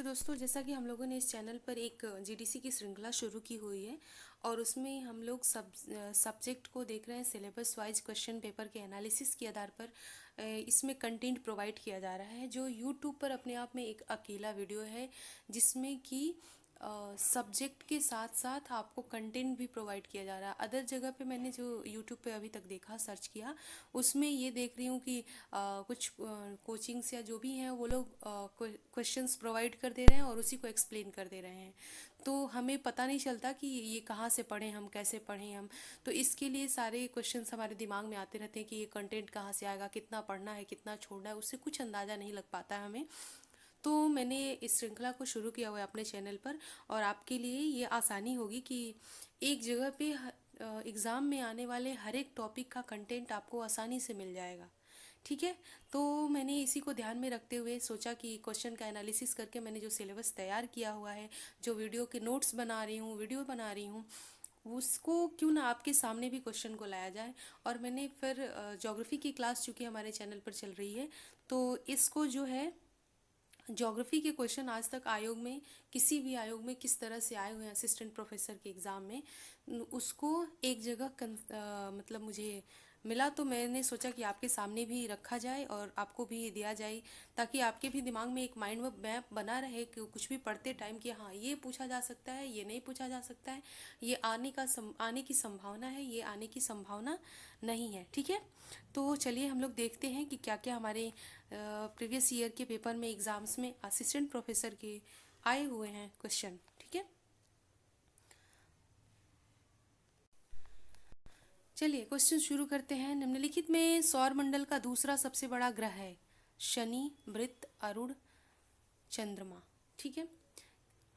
तो दोस्तों, जैसा कि हम लोगों ने इस चैनल पर एक जीडीसी की श्रृंखला शुरू की हुई है और उसमें हम लोग सब्जेक्ट को देख रहे हैं। सिलेबस वाइज क्वेश्चन पेपर के एनालिसिस के आधार पर इसमें कंटेंट प्रोवाइड किया जा रहा है, जो यूट्यूब पर अपने आप में एक अकेला वीडियो है, जिसमें कि सब्जेक्ट के साथ साथ आपको कंटेंट भी प्रोवाइड किया जा रहा है। अदर जगह पे मैंने जो यूट्यूब पे अभी तक देखा, सर्च किया, उसमें ये देख रही हूँ कि कुछ कोचिंग्स या जो भी हैं वो लोग क्वेश्चंस प्रोवाइड कर दे रहे हैं और उसी को एक्सप्लेन कर दे रहे हैं। तो हमें पता नहीं चलता कि ये कहाँ से पढ़ें हम, कैसे पढ़ें हम। तो इसके लिए सारे क्वेश्चंस हमारे दिमाग में आते रहते हैं कि ये कंटेंट कहाँ से आएगा, कितना पढ़ना है, कितना छोड़ना है, उससे कुछ अंदाज़ा नहीं लग पाता है हमें। तो मैंने इस श्रृंखला को शुरू किया हुआ है अपने चैनल पर, और आपके लिए ये आसानी होगी कि एक जगह पे एग्ज़ाम में आने वाले हर एक टॉपिक का कंटेंट आपको आसानी से मिल जाएगा। ठीक है। तो मैंने इसी को ध्यान में रखते हुए सोचा कि क्वेश्चन का एनालिसिस करके मैंने जो सिलेबस तैयार किया हुआ है, जो वीडियो के नोट्स बना रही हूँ, वीडियो बना रही हूँ, उसको क्यों ना आपके सामने भी क्वेश्चन को लाया जाए। और मैंने फिर ज्योग्राफी की क्लास चूँकि हमारे चैनल पर चल रही है, तो इसको जो है ज्योग्राफी के क्वेश्चन आज तक आयोग में, किसी भी आयोग में किस तरह से आए हुए हैं असिस्टेंट प्रोफेसर के एग्ज़ाम में, उसको एक जगह मतलब मुझे मिला, तो मैंने सोचा कि आपके सामने भी रखा जाए और आपको भी दिया जाए, ताकि आपके भी दिमाग में एक माइंड मैप बना रहे कि कुछ भी पढ़ते टाइम कि हाँ, ये पूछा जा सकता है, ये नहीं पूछा जा सकता है, ये आने की संभावना है, ये आने की संभावना नहीं है। ठीक है। तो चलिए हम लोग देखते हैं कि क्या क्या हमारे प्रीवियस ईयर के पेपर में, एग्ज़ाम्स में असिस्टेंट प्रोफेसर के आए हुए हैं क्वेश्चन। ठीक है। चलिए क्वेश्चन शुरू करते हैं। निम्नलिखित में सौर मंडल का दूसरा सबसे बड़ा ग्रह है? शनि, मृत, अरुण, चंद्रमा। ठीक है।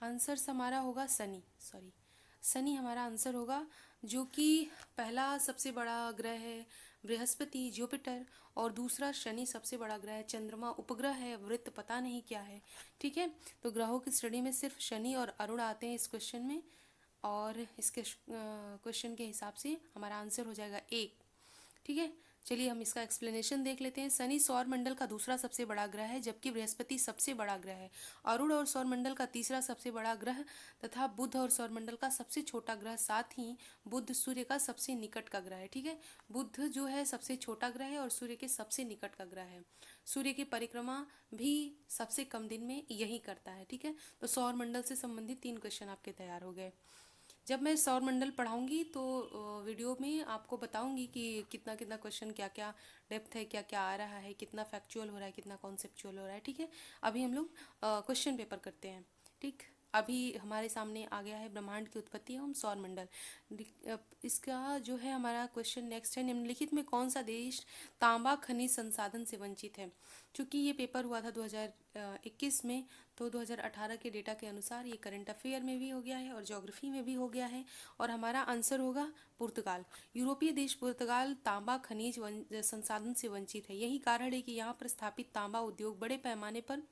आंसर हमारा होगा शनि, सॉरी, शनि हमारा आंसर होगा, जो कि पहला सबसे बड़ा ग्रह है बृहस्पति, जुपिटर, और दूसरा शनि सबसे बड़ा ग्रह है, चंद्रमा उपग्रह है, वृत्त पता नहीं क्या है। ठीक है। तो ग्रहों की श्रेणी में सिर्फ शनि और अरुण आते हैं इस क्वेश्चन में, और इसके क्वेश्चन के हिसाब से हमारा आंसर हो जाएगा एक। ठीक है। चलिए हम इसका एक्सप्लेनेशन देख लेते हैं। शनि सौर मंडल का दूसरा सबसे बड़ा ग्रह है, जबकि बृहस्पति सबसे बड़ा ग्रह है। अरुण और सौर मंडल का तीसरा सबसे बड़ा ग्रह तथा बुध और सौर मंडल का सबसे छोटा ग्रह, साथ ही बुध सूर्य का सबसे निकट का ग्रह है। ठीक है। बुध जो है सबसे छोटा ग्रह है और सूर्य के सबसे निकट का ग्रह है। सूर्य की परिक्रमा भी सबसे कम दिन में यही करता है। ठीक है। तो सौर मंडल से संबंधित 3 क्वेश्चन आपके तैयार हो गए। जब मैं सौर मंडल पढ़ाऊंगी तो वीडियो में आपको बताऊंगी कि कितना कितना क्वेश्चन, क्या क्या डेप्थ है, क्या क्या आ रहा है, कितना फैक्चुअल हो रहा है, कितना कॉन्सेप्चुअल हो रहा है। ठीक है। अभी हम लोग क्वेश्चन पेपर करते हैं। ठीक। अभी हमारे सामने आ गया है ब्रह्मांड की उत्पत्ति एवं सौर मंडल। इसका जो है हमारा क्वेश्चन नेक्स्ट है, निम्नलिखित में कौन सा देश तांबा खनिज संसाधन से वंचित है? क्योंकि ये पेपर हुआ था 2021 में, तो 2018 के डेटा के अनुसार ये करंट अफेयर में भी हो गया है और ज्योग्राफी में भी हो गया है, और हमारा आंसर होगा पुर्तगाल। यूरोपीय देश पुर्तगाल तांबा खनिज संसाधन से वंचित है। यही कारण है कि यहाँ पर स्थापित तांबा उद्योग बड़े पैमाने पर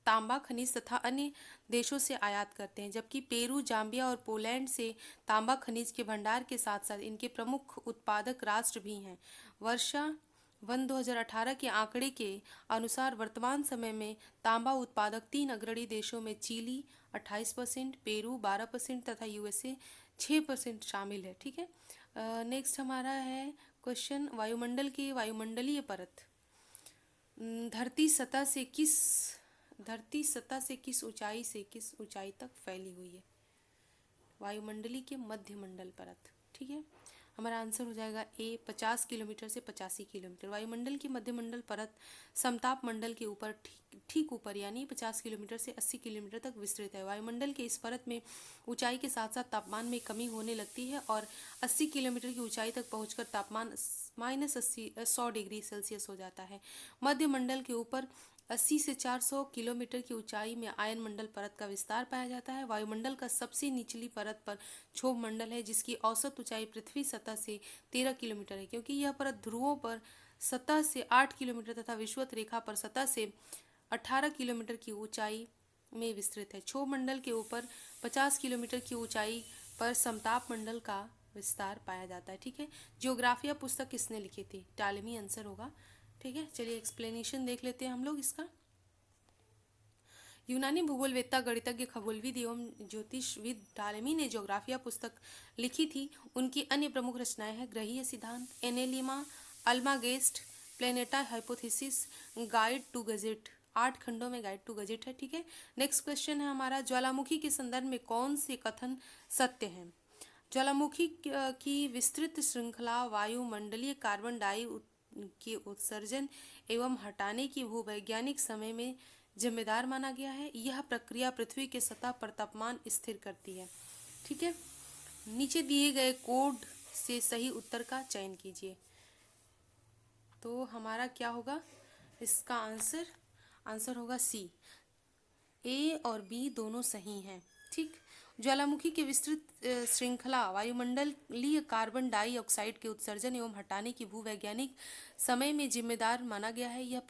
तांबा खनिज तथा अन्य देशों से आयात करते हैं, जबकि पेरू, जाम्बिया और पोलैंड से तांबा खनिज के भंडार के साथ साथ इनके प्रमुख उत्पादक राष्ट्र भी हैं। वर्षा वन 2018 के आंकड़े के अनुसार वर्तमान समय में तांबा उत्पादक 3 अग्रणी देशों में चिली 28%, पेरू 12% तथा यूएसए 6% शामिल है। ठीक है। नेक्स्ट हमारा है क्वेश्चन, वायुमंडलीय परत धरती सतह से किस ऊंचाई तक फैली हुई है? वायुमंडली के मध्य मंडल परत। ठीक है। हमारा आंसर हो जाएगा ए, 50 किलोमीटर से 85 किलोमीटर। वायुमंडल की मध्य मंडल परत समताप मंडल के ऊपर ठीक ऊपर, यानी 50 किलोमीटर से 80 किलोमीटर तक विस्तृत है। वायुमंडल के इस परत में ऊंचाई के साथ साथ तापमान में कमी होने लगती है और 80 किलोमीटर की ऊंचाई तक पहुंचकर तापमान -100 डिग्री सेल्सियस हो जाता है। मध्य मंडल के ऊपर 80 से 400 किलोमीटर की ऊंचाई में आयन मंडल परत का विस्तार पाया जाता है। वायुमंडल का सबसे निचली परत पर क्षोभ मंडल है, जिसकी औसत ऊंचाई पृथ्वी सतह से 13 किलोमीटर है। क्योंकि यह परत ध्रुवों पर सतह से 8 किलोमीटर तथा विषुवत रेखा पर सतह से 18 किलोमीटर की ऊंचाई में विस्तृत है। क्षोभ मंडल के ऊपर 50 किलोमीटर की ऊंचाई पर समताप मंडल का विस्तार पाया जाता है। ठीक है। जियोग्राफिया पुस्तक किसने लिखी थी? टालेमी आंसर होगा। ठीक है। चलिए एक्सप्लेनेशन देख लेते हैं हम लोग इसका। यूनानी भूगोलवेत्ता गणितज्ञ खगोलविद एवं ज्योतिषविद टालेमी ने ज्योग्राफिया पुस्तक लिखी थी। उनकी अन्य प्रमुख रचनाएं हैं ग्रहीय सिद्धांत, एनेलिमा, अल्मागेस्ट, प्लेनेटा हाइपोथेसिस, गाइड टू गजेट। 8 खंडों में गाइड टू गजेट है। ठीक है। नेक्स्ट क्वेश्चन है हमारा, ज्वालामुखी के संदर्भ में कौन से कथन सत्य हैं? ज्वालामुखी की विस्तृत श्रृंखला वायुमंडलीय कार्बन के उत्सर्जन एवं हटाने की भूवैज्ञानिक समय में जिम्मेदार माना गया है। यह प्रक्रिया पृथ्वी के सतह पर तापमान स्थिर करती है। ठीक है। नीचे दिए गए कोड से सही उत्तर का चयन कीजिए। तो हमारा क्या होगा इसका आंसर होगा सी। ए और बी दोनों सही हैं। ठीक। ज्वालामुखी के विस्तृत श्रृंखला वायुमंडलीय कार्बन डाइऑक्साइड के उत्सर्जन एवं हटाने की भूवैज्ञानिक समय में जिम्मेदार माना गया है। यह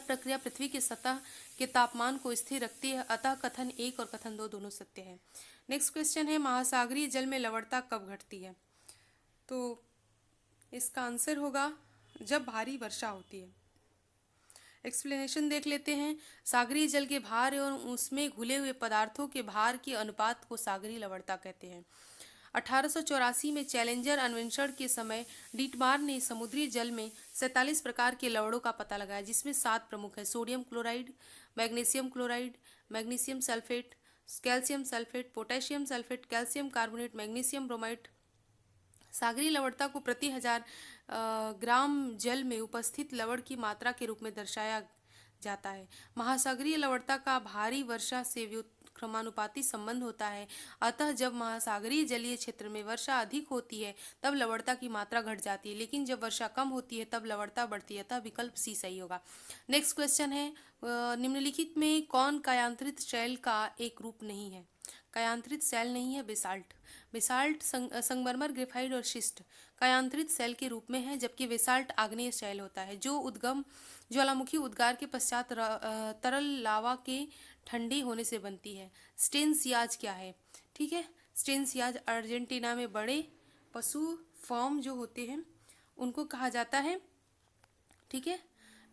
प्रक्रिया पृथ्वी के सतह के तापमान को स्थिर रखती है। अतः कथन 1 और कथन 2 दोनों सत्य है। नेक्स्ट क्वेश्चन है, महासागरीय जल में लवणता कब घटती है? तो इसका आंसर होगा जब भारी वर्षा होती है। एक्सप्लेनेशन देख लेते हैं। सागरीय जल के भार एवं उसमें घुले हुए पदार्थों के भार के अनुपात को सागरीय लवणता कहते हैं। 1884 में चैलेंजर अन्वेषण के समय डीटमार ने समुद्री जल में 47 प्रकार के लवणों का पता लगाया, जिसमें 7 प्रमुख है: sodium chloride, magnesium chloride, magnesium sulphate, calcium sulphate, potassium sulphate, calcium carbonate, magnesium bromide. सागरीय लवणता को प्रति 1000 ग्राम जल में उपस्थित लवण की मात्रा के रूप में दर्शाया जाता है। महासागरीय लवणता का भारी वर्षा से व्युत्क्रमानुपाती संबंध होता है। अतः जब महासागरीय जलीय क्षेत्र में वर्षा अधिक होती है तब लवणता की मात्रा घट जाती है, लेकिन जब वर्षा कम होती है तब लवणता बढ़ती है। अतः विकल्प सी सही होगा। नेक्स्ट क्वेश्चन है, निम्नलिखित में कौन कायांतरित शैल का एक रूप नहीं है? कायांतरित शैल नहीं है बेसाल्ट। बेसाल्ट संगमरमर, ग्रेफाइट और शिस्ट कायांतरित शैल के रूप में है, जबकि बेसाल्ट आग्नेय शैल होता है जो उद्गम ज्वालामुखी उद्गार के पश्चात तरल लावा के ठंडे होने से बनती है। स्टेन सियाज क्या है? ठीक है। स्टेन सियाज अर्जेंटीना में बड़े पशु फॉर्म जो होते हैं उनको कहा जाता है। ठीक है।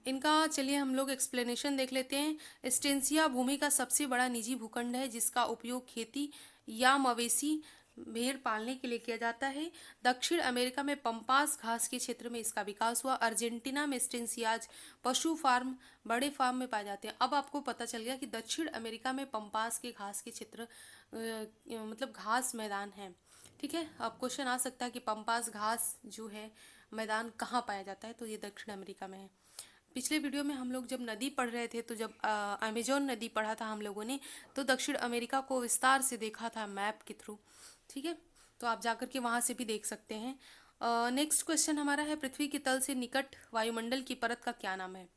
इनका चलिए हम लोग एक्सप्लेनेशन देख लेते हैं। स्टेंसिया भूमि का सबसे बड़ा निजी भूखंड है जिसका उपयोग खेती या मवेशी भेड़ पालने के लिए किया जाता है। दक्षिण अमेरिका में पंपास घास के क्षेत्र में इसका विकास हुआ। अर्जेंटीना में स्टेंसियाज पशु फार्म बड़े फार्म में पाए जाते हैं। अब आपको पता चल गया कि दक्षिण अमेरिका में पंपास के घास के क्षेत्र मतलब घास मैदान है। ठीक है। अब क्वेश्चन आ सकता है कि पंपास घास जो है मैदान कहाँ पाया जाता है? तो ये दक्षिण अमेरिका में है। पिछले वीडियो में हम लोग जब नदी पढ़ रहे थे तो जब अमेजोन नदी पढ़ा था हम लोगों ने, तो दक्षिण अमेरिका को विस्तार से देखा था मैप के थ्रू। ठीक है। तो आप जाकर के वहाँ से भी देख सकते हैं। नेक्स्ट क्वेश्चन हमारा है, पृथ्वी के तल से निकट वायुमंडल की परत का क्या नाम है?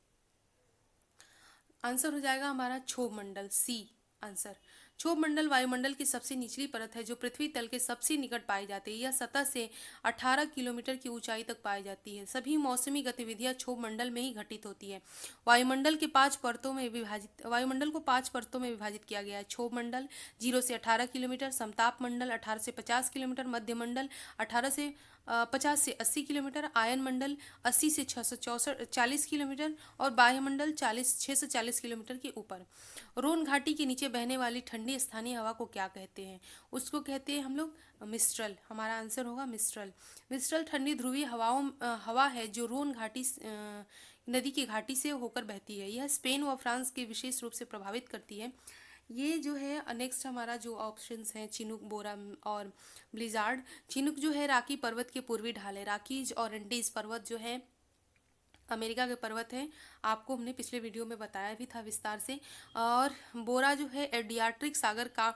आंसर हो जाएगा हमारा क्षोभ मंडल, सी आंसर। क्षोभ मंडल वायुमंडल की सबसे निचली परत है जो पृथ्वी तल के सबसे निकट पाई जाती है। यह सतह से 18 किलोमीटर की ऊंचाई तक पाई जाती है। सभी मौसमी गतिविधियां क्षोभ मंडल में ही घटित होती है। वायुमंडल को 5 परतों में विभाजित किया गया है। क्षोभ मंडल 0 से 18 किलोमीटर, समताप मंडल 18 से 50 किलोमीटर, मध्य मंडल 50 से 80 किलोमीटर, आयन मंडल 80 से 640 किलोमीटर और बाह्य मंडल 640 किलोमीटर के ऊपर। रोन घाटी के नीचे बहने वाली ठंडी स्थानीय हवा को क्या कहते हैं? उसको कहते हैं हम लोग मिस्ट्रल। हमारा आंसर होगा मिस्ट्रल। मिस्ट्रल ठंडी ध्रुवीय हवा है जो रोन घाटी नदी की घाटी से होकर बहती है। यह स्पेन व फ्रांस के विशेष रूप से प्रभावित करती है। ये जो है नेक्स्ट हमारा जो ऑप्शंस हैं, चिनुक, बोरा और ब्लिजार्ड। चिनुक जो है राकी पर्वत के पूर्वी ढाल है। राकीज और एंडीज पर्वत जो है अमेरिका के पर्वत हैं। आपको हमने पिछले वीडियो में बताया भी था विस्तार से। और बोरा जो है एडियाट्रिक सागर का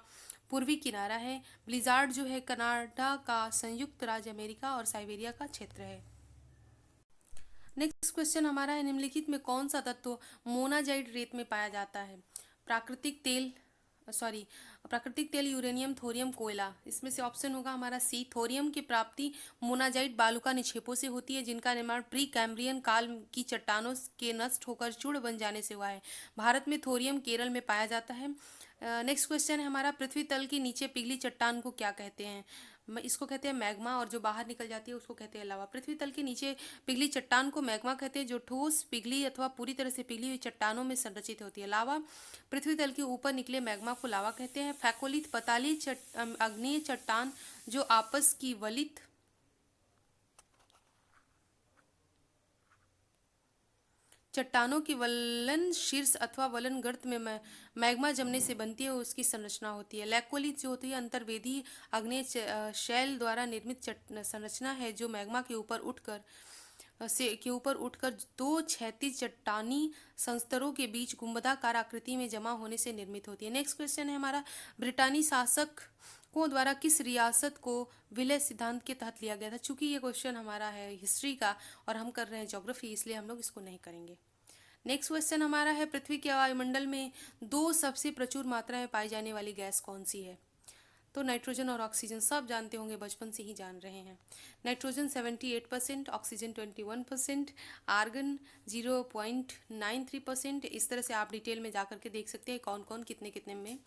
पूर्वी किनारा है। ब्लिजार्ड जो है कनाडा का संयुक्त राज्य अमेरिका और साइबेरिया का क्षेत्र है। नेक्स्ट क्वेश्चन हमारा है, निम्नलिखित में कौन सा तत्व मोनाजाइट रेत में पाया जाता है? प्राकृतिक तेल, यूरेनियम, थोरियम, कोयला। इसमें से ऑप्शन होगा हमारा सी। थोरियम की प्राप्ति मोनाजाइट बालुका निक्षेपों से होती है जिनका निर्माण प्री कैम्ब्रियन काल की चट्टानों के नष्ट होकर चूर्ण बन जाने से हुआ है। भारत में थोरियम केरल में पाया जाता है। नेक्स्ट क्वेश्चन है हमारा, पृथ्वी तल के नीचे पिघली चट्टान को क्या कहते हैं? इसको कहते हैं मैग्मा, और जो बाहर निकल जाती है उसको कहते हैं लावा। पृथ्वी तल के नीचे पिघली चट्टान को मैग्मा कहते हैं, जो ठोस, पिघली अथवा पूरी तरह से पिघली हुई चट्टानों में संरचित होती है। लावा पृथ्वी तल के ऊपर निकले मैग्मा को लावा कहते हैं। फैकोलिथ पताली आग्नेय चट्टान जो आपस की वलित चट्टानों की वलन शीर्ष अथवा वलन गर्त में मैग्मा जमने से बनती है, उसकी संरचना होती है। लैकोलिथ जो होती है अंतर्वेदी आग्नेय शैल द्वारा निर्मित संरचना है, जो मैग्मा के ऊपर उठकर दो क्षैतिज चट्टानी संस्तरों के बीच गुंबदाकार आकृति में जमा होने से निर्मित होती है। नेक्स्ट क्वेश्चन है हमारा, ब्रिटानी शासक को द्वारा किस रियासत को विलय सिद्धांत के तहत लिया गया था। चूंकि ये क्वेश्चन हमारा है हिस्ट्री का और हम कर रहे हैं ज्योग्राफी, इसलिए हम लोग इसको नहीं करेंगे। नेक्स्ट क्वेश्चन हमारा है, पृथ्वी के वायुमंडल में दो सबसे प्रचुर मात्रा में पाई जाने वाली गैस कौन सी है। तो नाइट्रोजन और ऑक्सीजन, सब जानते होंगे, बचपन से ही जान रहे हैं। Nitrogen 78%, oxygen 21%, argon 0.93%। इस तरह से आप डिटेल में जा करके देख सकते हैं कौन कौन कितने कितने में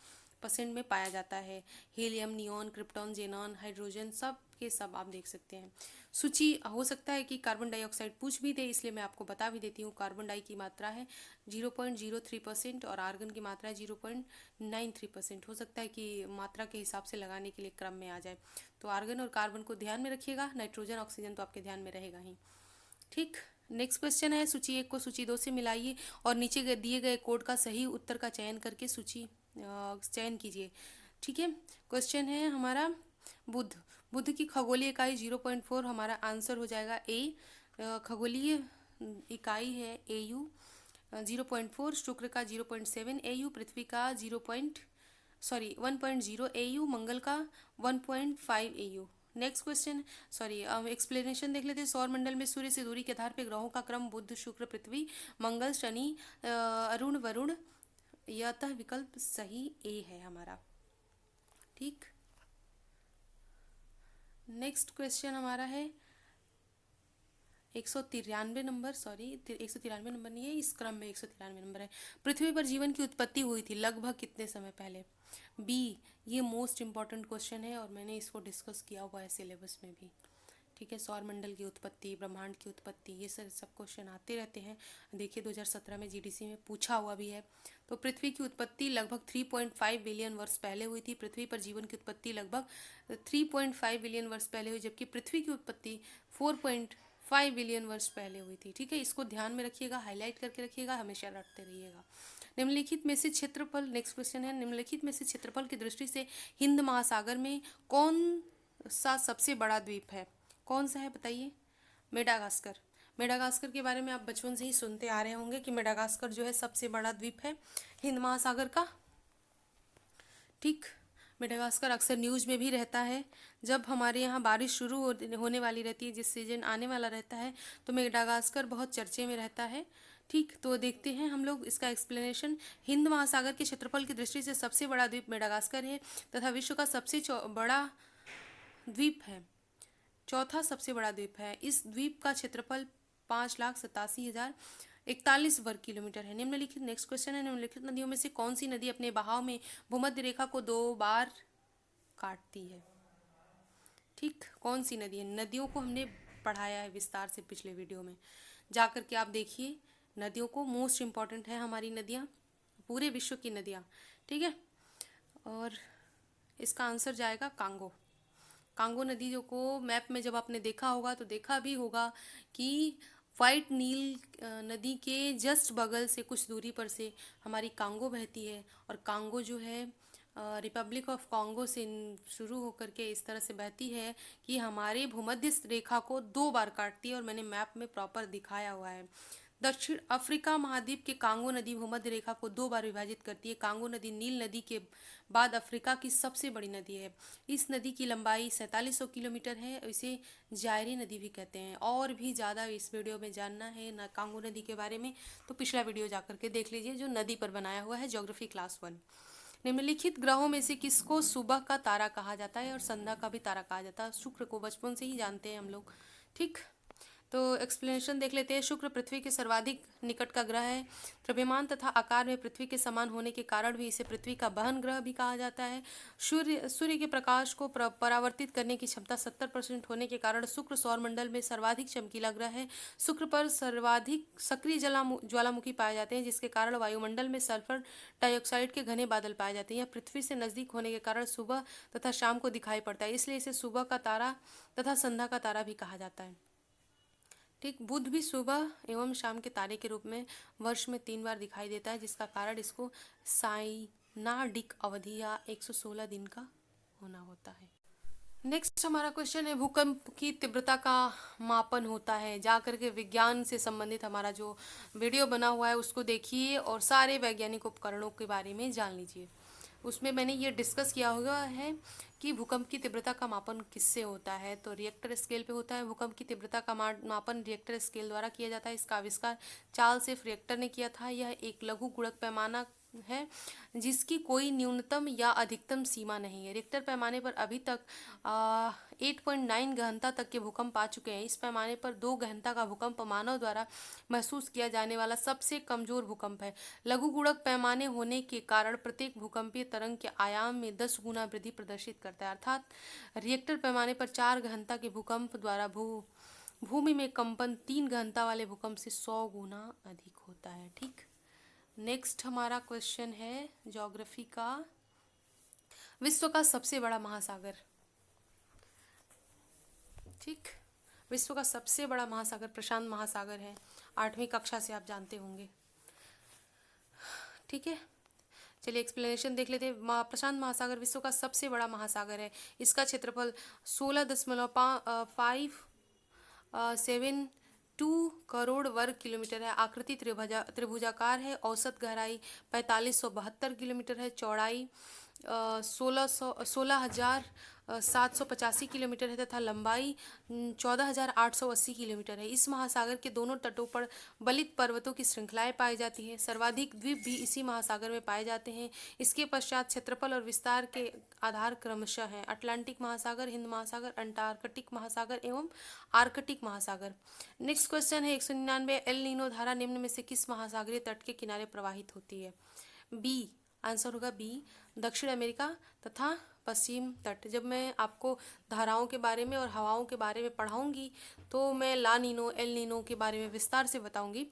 परसेंट में पाया जाता है। Helium, neon, krypton, xenon, hydrogen, सब के सब आप देख सकते हैं। सूची हो सकता है कि कार्बन डाइऑक्साइड पूछ भी दे, इसलिए मैं आपको बता भी देती हूँ। कार्बन डाई की मात्रा है 0.03% और आर्गन की मात्रा है 0.93%। हो सकता है कि मात्रा के हिसाब से लगाने के लिए क्रम में आ जाए, तो आर्गन और कार्बन को ध्यान में रखिएगा। नाइट्रोजन, ऑक्सीजन तो आपके ध्यान में रहेगा ही। ठीक, नेक्स्ट क्वेश्चन है, सूची 1 को सूची 2 से मिलाइए और नीचे दिए गए कोड का सही उत्तर का चयन करके सूची चयन कीजिए। ठीक है, क्वेश्चन है हमारा, बुध की खगोलीय इकाई 0.4, हमारा आंसर हो जाएगा ए। खगोलीय इकाई है AU 0.4, शुक्र का 0.7 AU, पृथ्वी का 1.0 AU, मंगल का 1.5 AU। नेक्स्ट क्वेश्चन, एक्सप्लेनेशन देख लेते हैं। सौर मंडल में सूर्य से दूरी के आधार पर ग्रहों का क्रम बुध, शुक्र, पृथ्वी, मंगल, शनि, अरुण, वरुण, यह विकल्प सही ए है हमारा। ठीक, नेक्स्ट क्वेश्चन हमारा है 193 नंबर, 193 नंबर नहीं है, इस क्रम में 193 नंबर है। पृथ्वी पर जीवन की उत्पत्ति हुई थी लगभग कितने समय पहले। बी, ये मोस्ट इम्पॉर्टेंट क्वेश्चन है और मैंने इसको डिस्कस किया हुआ है सिलेबस में भी। ठीक है, सौर मंडल की उत्पत्ति, ब्रह्मांड की उत्पत्ति, ये सब क्वेश्चन आते रहते हैं। देखिए 2017 में GDC में पूछा हुआ भी है। तो पृथ्वी की उत्पत्ति लगभग 3.5 बिलियन वर्ष पहले हुई थी। पृथ्वी पर जीवन की उत्पत्ति लगभग 3.5 बिलियन वर्ष पहले हुई, जबकि पृथ्वी की उत्पत्ति 4.5 बिलियन वर्ष पहले हुई थी। ठीक है, इसको ध्यान में रखिएगा, हाईलाइट करके रखिएगा, हमेशा रटते रहिएगा। निम्नलिखित में से क्षेत्रफल, नेक्स्ट क्वेश्चन है, निम्नलिखित में से क्षेत्रफल की दृष्टि से हिंद महासागर में कौन सा सबसे बड़ा द्वीप है। कौन सा है बताइए। मेडागास्कर। मेडागास्कर के बारे में आप बचपन से ही सुनते आ रहे होंगे कि मेडागास्कर जो है सबसे बड़ा द्वीप है हिंद महासागर का। ठीक, मेडागास्कर अक्सर न्यूज़ में भी रहता है। जब हमारे यहाँ बारिश शुरू होने वाली रहती है, जिस सीजन आने वाला रहता है, तो मेडागास्कर बहुत चर्चे में रहता है। ठीक, तो देखते हैं हम लोग इसका एक्सप्लेनेशन। हिंद महासागर के क्षेत्रफल की दृष्टि से सबसे बड़ा द्वीप मेडागास्कर है तथा विश्व का सबसे बड़ा द्वीप है, चौथा सबसे बड़ा द्वीप है। इस द्वीप का क्षेत्रफल 5,87,041 वर्ग किलोमीटर है। निम्नलिखित, नेक्स्ट क्वेश्चन है, निम्नलिखित नदियों में से कौन सी नदी अपने बहाव में भूमध्य रेखा को 2 बार काटती है। ठीक, कौन सी नदी है। नदियों को हमने पढ़ाया है विस्तार से पिछले वीडियो में, जा कर के आप देखिए नदियों को। मोस्ट इम्पॉर्टेंट है हमारी नदियाँ, पूरे विश्व की नदियाँ। ठीक है, और इसका आंसर जाएगा कांगो। कांगो नदी जो को मैप में जब आपने देखा होगा तो देखा भी होगा कि वाइट नील नदी के जस्ट बगल से कुछ दूरी पर से हमारी कांगो बहती है। और कांगो जो है रिपब्लिक ऑफ कांगो से शुरू होकर के इस तरह से बहती है कि हमारे भूमध्य रेखा को 2 बार काटती है, और मैंने मैप में प्रॉपर दिखाया हुआ है। दक्षिण अफ्रीका महाद्वीप के कांगो नदी भूमध्य रेखा को 2 बार विभाजित करती है। कांगो नदी नील नदी के बाद अफ्रीका की सबसे बड़ी नदी है। इस नदी की लंबाई 4700 किलोमीटर है। इसे जायरी नदी भी कहते हैं। और भी ज़्यादा इस वीडियो में जानना है ना कांगो नदी के बारे में, तो पिछला वीडियो जा करके देख लीजिए जो नदी पर बनाया हुआ है, ज्योग्राफी क्लास 1। निम्नलिखित ग्रहों में से किसको सुबह का तारा कहा जाता है और संध्या का भी तारा कहा जाता है। शुक्र को बचपन से ही जानते हैं हम लोग। ठीक, तो एक्सप्लेनेशन देख लेते हैं। शुक्र पृथ्वी के सर्वाधिक निकट का ग्रह है। द्रव्यमान तथा आकार में पृथ्वी के समान होने के कारण भी इसे पृथ्वी का बहन ग्रह भी कहा जाता है। सूर्य के प्रकाश को परावर्तित करने की क्षमता 70% होने के कारण शुक्र सौरमंडल में सर्वाधिक चमकीला ग्रह है। शुक्र पर सर्वाधिक सक्रिय ज्वालामुखी पाए जाते हैं, जिसके कारण वायुमंडल में सल्फर डाइऑक्साइड के घने बादल पाए जाते हैं। यह पृथ्वी से नजदीक होने के कारण सुबह तथा शाम को दिखाई पड़ता है, इसलिए इसे सुबह का तारा तथा संध्या का तारा भी कहा जाता है। ठीक, बुध भी सुबह एवं शाम के तारे के रूप में वर्ष में 3 बार दिखाई देता है, जिसका कारण इसको साइनाडिक अवधि या 116 दिन का होना होता है। नेक्स्ट हमारा क्वेश्चन है, भूकंप की तीव्रता का मापन होता है। जा करके विज्ञान से संबंधित हमारा जो वीडियो बना हुआ है उसको देखिए और सारे वैज्ञानिक उपकरणों के बारे में जान लीजिए। उसमें मैंने ये डिस्कस किया हुआ है कि भूकंप की तीव्रता का मापन किससे होता है। तो रिएक्टर स्केल पे होता है। भूकंप की तीव्रता का मापन रिएक्टर स्केल द्वारा किया जाता है। इसका आविष्कार चार्ल्स एफ रिएक्टर ने किया था। यह एक लघु गुणक पैमाना है जिसकी कोई न्यूनतम या अधिकतम सीमा नहीं है। रिक्टर पैमाने पर अभी तक 8.9 गहनता तक के भूकंप आ चुके हैं। इस पैमाने पर 2 गहनता का भूकंप मानव द्वारा महसूस किया जाने वाला सबसे कमजोर भूकंप है। लघु गुणक पैमाने होने के कारण प्रत्येक भूकंपीय तरंग के आयाम में 10 गुना वृद्धि प्रदर्शित करता है, अर्थात रिएक्टर पैमाने पर 4 गहनता के भूकंप द्वारा भूमि में कंपन 3 गहनता वाले भूकंप से 100 गुना अधिक होता है। ठीक, नेक्स्ट हमारा क्वेश्चन है ज्योग्राफी का, विश्व का सबसे बड़ा महासागर। ठीक, विश्व का सबसे बड़ा महासागर प्रशांत महासागर है। 8वीं कक्षा से आप जानते होंगे। ठीक है, चलिए एक्सप्लेनेशन देख लेते हैं। प्रशांत महासागर विश्व का सबसे बड़ा महासागर है। इसका क्षेत्रफल 16.572 करोड़ वर्ग किलोमीटर है। आकृति त्रिभुजाकार है। औसत गहराई 4572 किलोमीटर है। चौड़ाई 16,785 किलोमीटर है तथा लंबाई 14,880 किलोमीटर है। इस महासागर के दोनों तटों पर बलित पर्वतों की श्रृंखलाएं पाई जाती हैं। सर्वाधिक द्वीप भी इसी महासागर में पाए जाते हैं। इसके पश्चात क्षेत्रफल और विस्तार के आधार क्रमशः हैं अटलांटिक महासागर, हिंद महासागर, अंटार्कटिक महासागर एवं आर्कटिक महासागर। नेक्स्ट क्वेश्चन है 199, एल नीनो धारा निम्न में से किस महासागरीय तट के किनारे प्रवाहित होती है? बी, आंसर होगा बी, दक्षिण अमेरिका तथा पश्चिम तट। जब मैं आपको धाराओं के बारे में और हवाओं के बारे में पढ़ाऊंगी तो मैं ला नीनो, एल नीनो के बारे में विस्तार से बताऊंगी।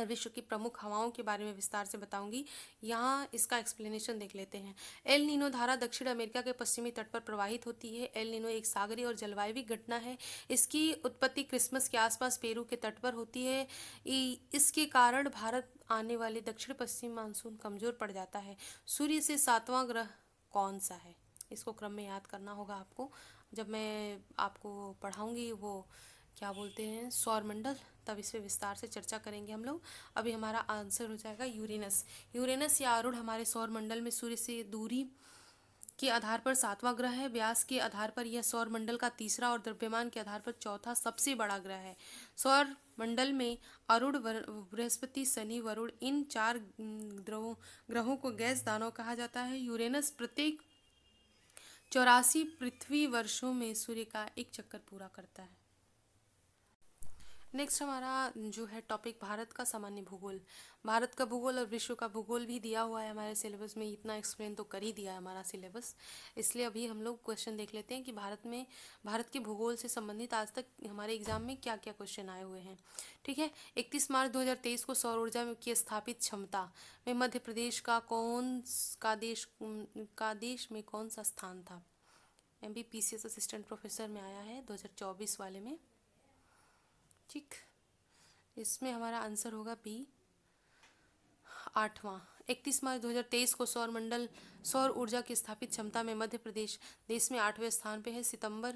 विश्व की प्रमुख हवाओं के बारे में विस्तार से बताऊंगी। यहाँ इसका एक्सप्लेनेशन देख लेते हैं। एल नीनो धारा दक्षिण अमेरिका के पश्चिमी तट पर प्रवाहित होती है। एल नीनो एक सागरीय और जलवायु घटना है। इसकी उत्पत्ति क्रिसमस के आसपास पेरू के तट पर होती है। इसके कारण भारत आने वाले दक्षिण पश्चिम मानसून कमजोर पड़ जाता है। सूर्य से 7वां ग्रह कौन सा है? इसको क्रम में याद करना होगा आपको। जब मैं आपको पढ़ाऊंगी वो क्या बोलते हैं सौरमंडल, तब इस पर विस्तार से चर्चा करेंगे हम लोग। अभी हमारा आंसर हो जाएगा यूरेनस। यूरेनस या आरूढ़ हमारे सौरमंडल में सूर्य से दूरी के आधार पर 7वां ग्रह है। व्यास के आधार पर यह सौरमंडल का तीसरा और द्रव्यमान के आधार पर चौथा सबसे बड़ा ग्रह है। सौर मंडल में अरूढ़, बृहस्पति, शनि, वरुण इन 4 ग्रहों को गैस दानव कहा जाता है। यूरेनस प्रत्येक 84 पृथ्वी वर्षों में सूर्य का एक चक्कर पूरा करता है। नेक्स्ट हमारा जो है टॉपिक भारत का सामान्य भूगोल। भारत का भूगोल और विश्व का भूगोल भी दिया हुआ है हमारे सिलेबस में। इतना एक्सप्लेन तो कर ही दिया है हमारा सिलेबस, इसलिए अभी हम लोग क्वेश्चन देख लेते हैं कि भारत के भूगोल से संबंधित आज तक हमारे एग्जाम में क्या क्या क्वेश्चन आए हुए हैं। ठीक है, 31 मार्च 2023 को सौर ऊर्जा की स्थापित क्षमता में मध्य प्रदेश का देश में कौन सा स्थान था? MBPCS असिस्टेंट प्रोफेसर में आया है 2024 वाले में। ठीक, इसमें हमारा आंसर होगा बी, 8वां। 31 मार्च 2023 को सौर ऊर्जा की स्थापित क्षमता में मध्य प्रदेश देश में 8वें स्थान पे है। सितंबर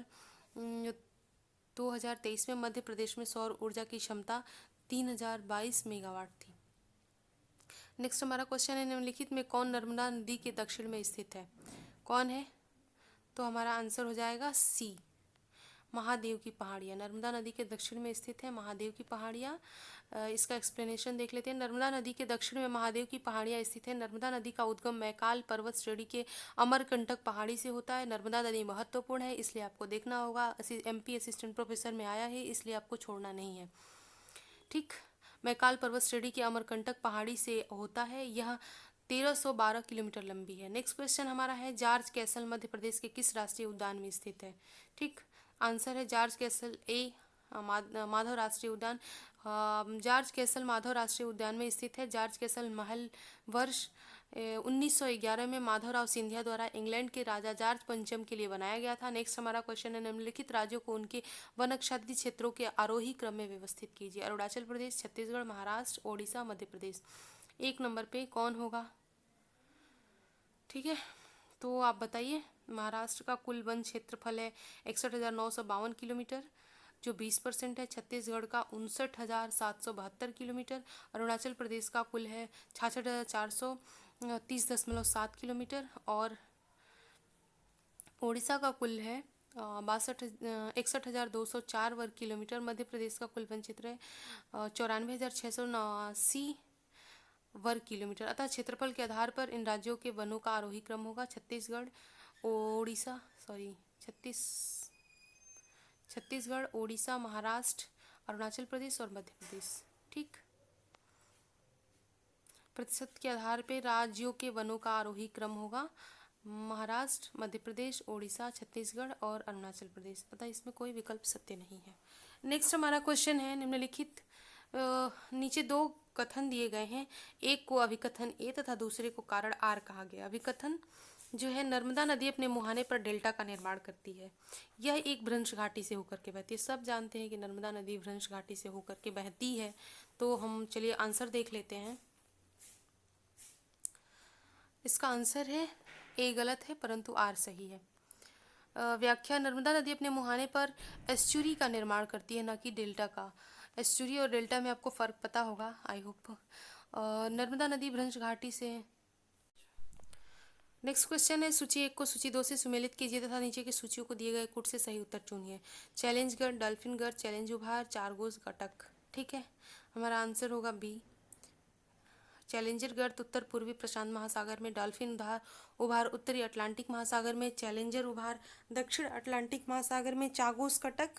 2023 में मध्य प्रदेश में सौर ऊर्जा की क्षमता 3022 मेगावाट थी। नेक्स्ट हमारा क्वेश्चन है निम्नलिखित में कौन नर्मदा नदी के दक्षिण में स्थित है? कौन है? तो हमारा आंसर हो जाएगा सी, महादेव की पहाड़ियाँ नर्मदा नदी के दक्षिण में स्थित है महादेव की पहाड़ियाँ। इसका एक्सप्लेनेशन देख लेते हैं। नर्मदा नदी के दक्षिण में महादेव की पहाड़ियाँ स्थित है। नर्मदा नदी का उद्गम मैकाल पर्वत श्रेणी के अमरकंटक पहाड़ी से होता है। नर्मदा नदी महत्वपूर्ण है, इसलिए आपको देखना होगा। MP असिस्टेंट प्रोफेसर में आया है, इसलिए आपको छोड़ना नहीं है। ठीक, मैकाल पर्वत श्रेणी के अमरकंटक पहाड़ी से होता है। यह 1312 किलोमीटर लंबी है। नेक्स्ट क्वेश्चन हमारा है, जॉर्ज कैसल मध्य प्रदेश के किस राष्ट्रीय उद्यान में स्थित है? ठीक, आंसर है जॉर्ज कैसल ए माधव राष्ट्रीय उद्यान। जॉर्ज कैसल माधव राष्ट्रीय उद्यान में स्थित है। जॉर्ज कैसल महल वर्ष 1911 में माधवराव सिंधिया द्वारा इंग्लैंड के राजा जॉर्ज पंचम के लिए बनाया गया था। नेक्स्ट हमारा क्वेश्चन है, निम्नलिखित राज्यों को उनके वनाच्छादित क्षेत्रों के आरोही क्रम में व्यवस्थित कीजिए। अरुणाचल प्रदेश, छत्तीसगढ़, महाराष्ट्र, ओडिशा, मध्य प्रदेश। 1 नंबर पे कौन होगा? ठीक है, तो आप बताइए। महाराष्ट्र का कुल वन क्षेत्रफल है 61,952 किलोमीटर, जो 20% है। छत्तीसगढ़ का 59,772 किलोमीटर। अरुणाचल प्रदेश का कुल है 66,430.7 किलोमीटर। और उड़ीसा का कुल है 61,204 वर्ग किलोमीटर। मध्य प्रदेश का कुल वन क्षेत्र है 94,689 वर्ग किलोमीटर। अतः क्षेत्रफल के आधार पर इन राज्यों के वनों का आरोही क्रम होगा छत्तीसगढ़, ओडिशा, महाराष्ट्र, अरुणाचल प्रदेश और मध्य प्रदेश। ठीक, प्रतिशत के आधार पर राज्यों के वनों का आरोही क्रम होगा महाराष्ट्र, मध्य प्रदेश, ओडिशा, छत्तीसगढ़ और अरुणाचल प्रदेश। अतः इसमें कोई विकल्प सत्य नहीं है। नेक्स्ट हमारा क्वेश्चन है, निम्नलिखित नीचे 2 कथन दिए गए हैं। एक को अभिकथन ए तथा दूसरे को कारण आर कहा गया। अभिकथन जो है, नर्मदा नदी अपने मुहाने पर डेल्टा का निर्माण करती है। यह एक भ्रंश घाटी से होकर के बहती है। सब जानते हैं कि नर्मदा नदी भ्रंश घाटी से होकर के बहती है। तो हम चलिए आंसर देख लेते हैं। इसका आंसर है ए गलत है, परंतु आर सही है। व्याख्या, नर्मदा नदी अपने मुहाने पर एस्चुरी का निर्माण करती है, न कि डेल्टा का। एस्चुरी और डेल्टा में आपको फ़र्क पता होगा, आई होप। नर्मदा नदी भ्रंश घाटी से। नेक्स्ट क्वेश्चन है, सूची 1 को सूची 2 से सुमेलित कीजिए तथा नीचे की सूचियों को दिए गए कूट से सही उत्तर चुनिए। चैलेंज गर्ड, डॉल्फिन गर्ड, चैलेंज उभार, चारगोज गटक। ठीक है, हमारा आंसर होगा बी। चैलेंजर गर्द उत्तर पूर्वी प्रशांत महासागर में, डॉल्फिन उभार उत्तरी अटलांटिक महासागर में, चैलेंजर उभार दक्षिण अटलांटिक महासागर में, चागोस कटक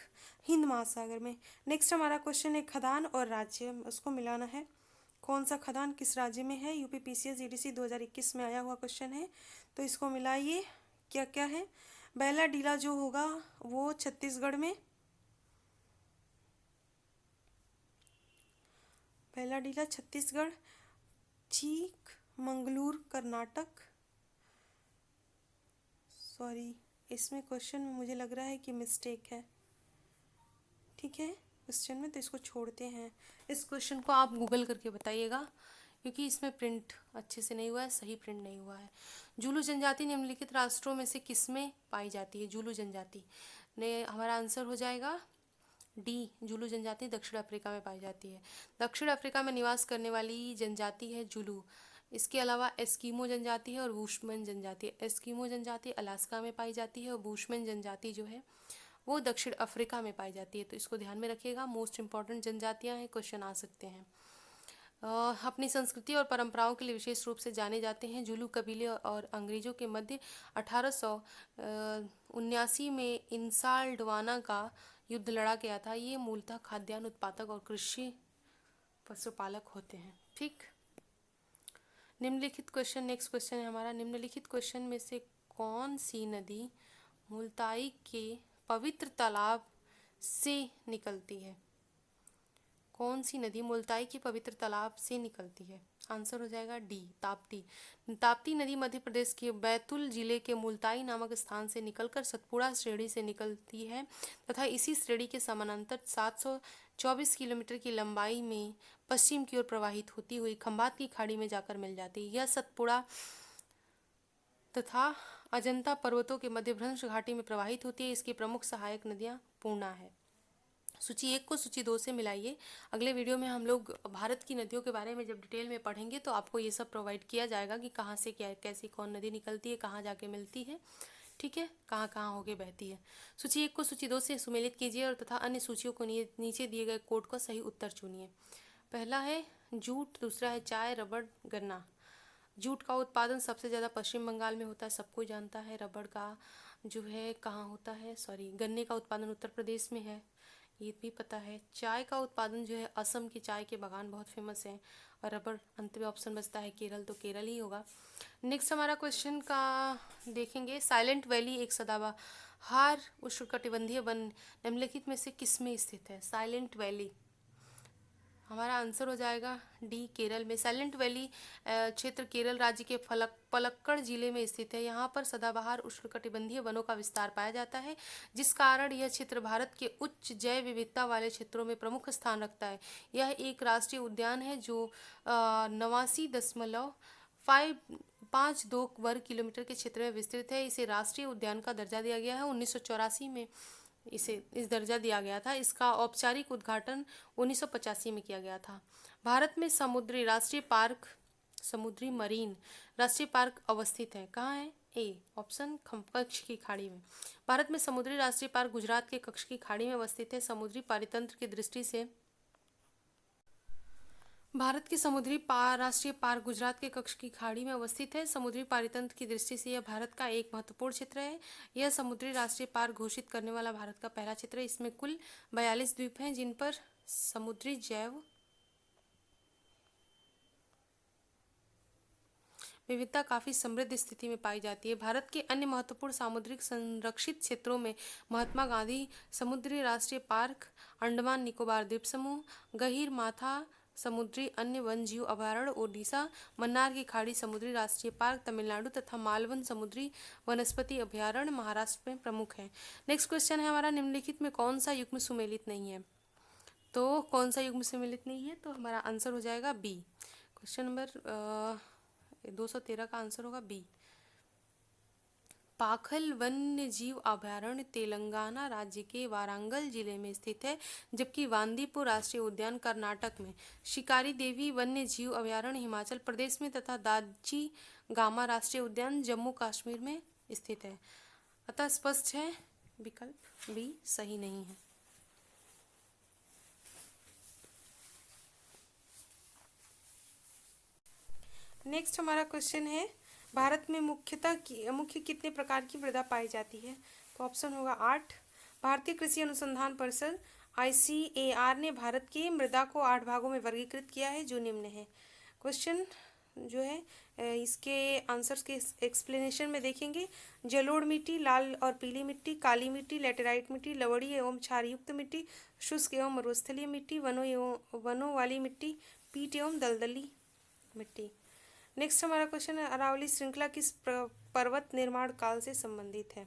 हिंद महासागर में। नेक्स्ट हमारा क्वेश्चन है, खदान और राज्य, उसको मिलाना है। कौन सा खदान किस राज्य में है? यूपी PCS EDC 2021 में आया हुआ क्वेश्चन है, तो इसको मिलाइए। क्या क्या है? बैला डीला जो होगा वो छत्तीसगढ़ में, बैला डीला छत्तीसगढ़, चीक मंगलूर कर्नाटक। सॉरी, इसमें क्वेश्चन में मुझे लग रहा है कि मिस्टेक है। ठीक है, क्वेश्चन में, तो इसको छोड़ते हैं। इस क्वेश्चन को आप गूगल करके बताइएगा, क्योंकि इसमें प्रिंट अच्छे से नहीं हुआ है, सही प्रिंट नहीं हुआ है। जुलू जनजाति निम्नलिखित राष्ट्रों में से किसमें पाई जाती है? जुलू जनजाति ने हमारा आंसर हो जाएगा डी। जुलू जनजाति दक्षिण अफ्रीका में पाई जाती है। दक्षिण अफ्रीका में निवास करने वाली जनजाति है जुलू। इसके अलावा एस्किमो जनजाति है और बूशमैन जनजाति। एस्किमो जनजाति अलास्का में पाई जाती है और बूशमैन जनजाति जो है वो दक्षिण अफ्रीका में पाई जाती है। तो इसको ध्यान में रखिएगा, मोस्ट इंपॉर्टेंट जनजातियां हैं, क्वेश्चन आ सकते हैं। अपनी संस्कृति और परंपराओं के लिए विशेष रूप से जाने जाते हैं। जुलू कबीले और अंग्रेजों के मध्य 1879 में इंसाल्डवाना का युद्ध लड़ा गया था। ये मूलतः खाद्यान्न उत्पादक और कृषि पशुपालक होते हैं। ठीक, निम्नलिखित क्वेश्चन, नेक्स्ट क्वेश्चन है हमारा, निम्नलिखित क्वेश्चन में से कौन सी नदी मुल्ताई के पवित्र तालाब से निकलती है? कौन सी नदी मुल्ताई के पवित्र तालाब से निकलती है? आंसर हो जाएगा डी, ताप्ती। ताप्ती नदी मध्य प्रदेश के बैतूल जिले के मुल्ताई नामक स्थान से निकलकर सतपुड़ा श्रेणी से निकलती है तथा इसी श्रेणी के समानांतर 724 किलोमीटर की लंबाई में पश्चिम की ओर प्रवाहित होती हुई खंभात की खाड़ी में जाकर मिल जाती है। यह सतपुड़ा तथा अजंता पर्वतों के मध्य भ्रंश घाटी में प्रवाहित होती है। इसकी प्रमुख सहायक नदियां पूर्णा है। सूची 1 को सूची 2 से मिलाइए। अगले वीडियो में हम लोग भारत की नदियों के बारे में जब डिटेल में पढ़ेंगे तो आपको ये सब प्रोवाइड किया जाएगा कि कहाँ से क्या कैसी कौन नदी निकलती है, कहाँ जाके मिलती है। ठीक है, कहाँ कहाँ होके बहती है। सूची 1 को सूची 2 से सुमेलित कीजिए और तथा अन्य सूचियों को नीचे दिए गए कोड का सही उत्तर चुनिए। पहला है जूट, दूसरा है चाय, रबड़, गन्ना। जूट का उत्पादन सबसे ज़्यादा पश्चिम बंगाल में होता है, सबको जानता है। रबड़ का जो है कहाँ होता है, सॉरी, गन्ने का उत्पादन उत्तर प्रदेश में है, ये भी पता है। चाय का उत्पादन जो है असम के चाय के बागान बहुत फेमस हैं। और रबड़ अंत में ऑप्शन बचता है केरल, तो केरल ही होगा। नेक्स्ट हमारा क्वेश्चन का देखेंगे, साइलेंट वैली एक सदाबहार उष्णकटिबंधीय वन निम्नलिखित में से किस में स्थित है। साइलेंट वैली, हमारा आंसर हो जाएगा डी, केरल में। साइलेंट वैली क्षेत्र केरल राज्य के पलक्कड़ जिले में स्थित है। यहाँ पर सदाबहार उष्णकटिबंधीय वनों का विस्तार पाया जाता है, जिस कारण यह क्षेत्र भारत के उच्च जैव विविधता वाले क्षेत्रों में प्रमुख स्थान रखता है। यह एक राष्ट्रीय उद्यान है जो 89.552 वर्ग किलोमीटर के क्षेत्र में विस्तृत है। इसे राष्ट्रीय उद्यान का दर्जा दिया गया है 1984 में, इसे इस दर्जा दिया गया था। इसका औपचारिक उद्घाटन 1985 में किया गया था। भारत में समुद्री राष्ट्रीय पार्क, समुद्री मरीन राष्ट्रीय पार्क अवस्थित है, कहाँ है। ए ऑप्शन, कच्छ की खाड़ी में। भारत में समुद्री राष्ट्रीय पार्क गुजरात के कच्छ की खाड़ी में अवस्थित है। समुद्री पारितंत्र की दृष्टि से भारत के समुद्री राष्ट्रीय पार्क गुजरात के कच्छ की खाड़ी में अवस्थित है। समुद्री पारितंत्र की दृष्टि से यह भारत का एक महत्वपूर्ण क्षेत्र है। यह समुद्री राष्ट्रीय पार्क घोषित करने वाला भारत का पहला क्षेत्र है। इसमें कुल 42 द्वीप हैं जिन पर समुद्री जैव विविधता काफ़ी समृद्ध स्थिति में पाई जाती है। भारत के अन्य महत्वपूर्ण सामुद्रिक संरक्षित क्षेत्रों में महात्मा गांधी समुद्री राष्ट्रीय पार्क, अंडमान निकोबार द्वीप समूह, गहीर माथा समुद्री अन्य वन जीव अभयारण्य, ओडिशा मन्नार की खाड़ी समुद्री राष्ट्रीय पार्क तमिलनाडु तथा मालवन समुद्री वनस्पति अभयारण्य महाराष्ट्र में प्रमुख है। नेक्स्ट क्वेश्चन है हमारा, निम्नलिखित में कौन सा युग्म सुमेलित नहीं है। तो कौन सा युग्म सुमेलित नहीं है, तो हमारा आंसर हो जाएगा बी। क्वेश्चन नंबर 213 का आंसर होगा बी। पाखल वन्य जीव अभयारण्य तेलंगाना राज्य के वारंगल जिले में स्थित है, जबकि वांदीपुर राष्ट्रीय उद्यान कर्नाटक में, शिकारी देवी वन्य जीव अभयारण्य हिमाचल प्रदेश में तथा दाची गामा राष्ट्रीय उद्यान जम्मू कश्मीर में स्थित है। अतः स्पष्ट है विकल्प बी सही नहीं है। नेक्स्ट हमारा क्वेश्चन है, भारत में मुख्य कितने प्रकार की मृदा पाई जाती है। तो ऑप्शन होगा 8। भारतीय कृषि अनुसंधान परिषद ICAR ने भारत की मृदा को 8 भागों में वर्गीकृत किया है, जो निम्न है। क्वेश्चन जो है इसके आंसर्स के एक्सप्लेनेशन में देखेंगे, जलोढ़ मिट्टी, लाल और पीली मिट्टी, काली मिट्टी, लेटेराइट मिट्टी, लवड़ी एवं क्षारयुक्त मिट्टी, शुष्क एवं मरुस्थलीय मिट्टी, वनों वाली मिट्टी, पीट एवं दलदली मिट्टी। नेक्स्ट हमारा क्वेश्चन है, अरावली श्रृंखला किस पर्वत निर्माण काल से संबंधित है।